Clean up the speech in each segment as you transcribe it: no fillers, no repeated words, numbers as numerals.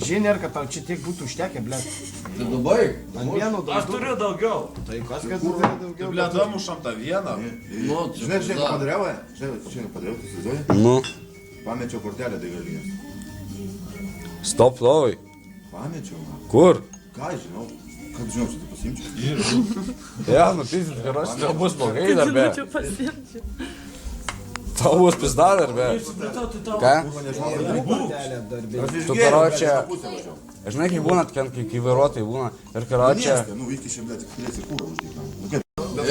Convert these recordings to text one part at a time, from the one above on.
Žinai, kad tau čia tiek būtų užtekę, ble. Tai dubaig. Ant vieno daugiau. Aš turiu daugiau. Tai kas, kad tu turi daugiau? Ble, damušam tą vieną. Nu, Žinai, ką padariau? Žinai, ką padariau, tu įsivaizduoji? Nu, Pamečiau kortelę degalinės. stop lovai. Pamečiau, man. Kur? Ką aš žinau? Kaip žinau, čia tu pasimčiau? Ja, nu pysit, karoči, tau bus blogai darbe. Tau bus pizda darbe. Ką? Kortelė darbė. Aš Tu, išgėriau, karoči, bet pusę važiavau. žinai, kai būna, kai vairuotojai būna. Ir karoči, Mieste, nu, iki šiandien, tik turėsi kūrą uždėti. Nu, kaip?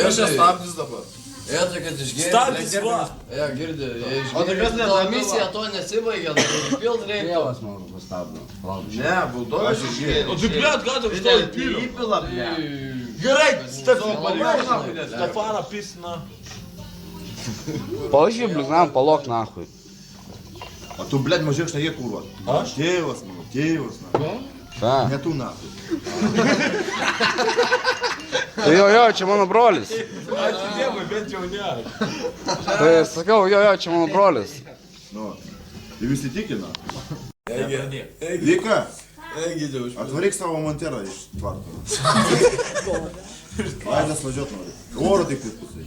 Aš čia stabdis dabar. tai kad išgėrė. Stabdis, va. Ja, girdi, jie O tai kas išgėrė. ne Ta tada, misija to nesibaigė, tai pild reikia. tėvas man pastabdo. Ne, buldogas Aš išgėriau. O tu, ble, ką tu iš to įpiliu? Įpila, ble. Gerai, pareigūną. Stefaną pisina. Palažy, blignam, palok nahui. O tu, blėt, mažiau šnekė kūrą. Aš? Tėvas, mano, tėvas, na. Ką? Ne tu, nahui. Tai jo, čia mano brolis. Ačiū Dievui, bent jau ne aš. Tai sakau, jo, čia mano brolis. Nu, tai visi tikina. Vika, atvaryk savo monterą iš tvarto. Vaidas važiuot nori. Oro tik pusai.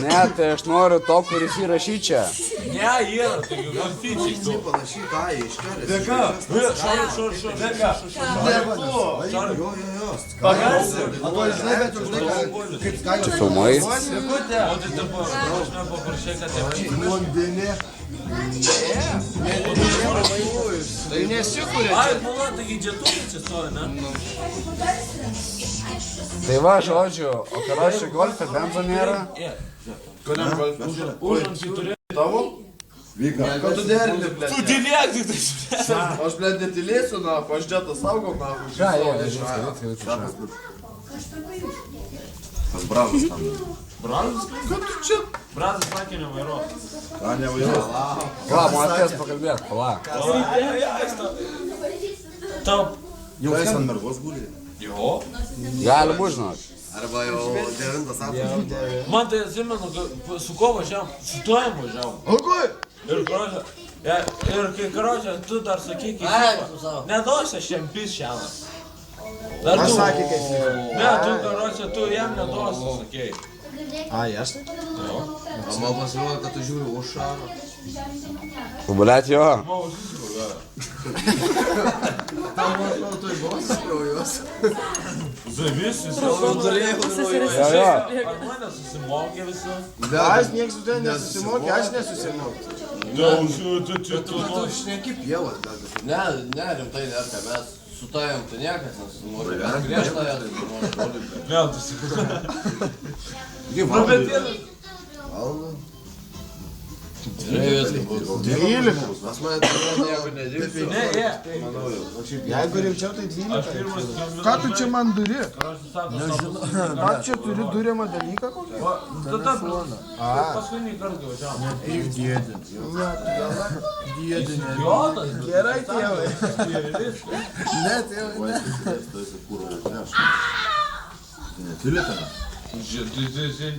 Ne, tai aš noriu to, kuris įrašy čia. Ne, yra, tai jau konfičiai tu. Panašiai tą iškelė. Dėka. Šor. Dėka. Pagarsi. O to žinai, bet už tai, kaip skaidžiu. Čia filmai. Sekutė. O tai dabar, aš nepaprašai, kad tai Blondinė. Tai nesikūrė. Ai, pala, taigi džetukai čia stovi, ne? Tai va, žodžiu, o karoči golfe benzo nėra. Užrankį turi. Tavo? Vika. Ką tu derini, ble? Tu tylėk, tik tai šulė. Aš, ble, netilėsiu, na, aš dėtą saugom, na. Ką, Tas brazas tam. Brazas? Ką tu čia? Brazas sakė nevairuot. Ką nevairuos? Ką, man atės pakalbėt, pala. Tau. Jau jis ant mergos guli. Jo. Gali būt, žinok. Arba jau 9 apsas. Man tai atsimenu, su ko važiavam? Su tuojam važiavam. O kur? Ir karočią. Ir kai karočią, tu dar sakai, kaip šypa. Neduos aš jam pis šiandien. Dar tu. Sakė, kaip Ne, tu karočią, tu jam neduos, sakei. Ai, aš? O man pasirodo, kad tu žiūri už šarą. Pabulėt jo. Tu įbos kraujas. Zavis, jis Jo, jo. Ar mane susimokė visi? Aš nieks su tavimi nesusimokė, aš nesusimokė. Tu Šneki pievas, gal. Ne, rimtai nerka, mes su tavim tu niekas nesusimokė. Mes prieš tavę susimokė. Vėl tu sakai. Gyva. Bet ir... Pas mane tu nieko nedirbsi. Ne, jie. Jeigu rimčiau, tai 12. Aš pirmas skambinu. Ką tu čia man duri? Karočią sako, Ką čia turi durimą dalyką kokį? tada paskutinį kartą važiavam. Idiotas. Gerai, tėvai. Ne, tėvai, ne. Tu esi kūro atneš. Tylėtame.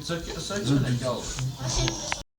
Sakė, nekelk.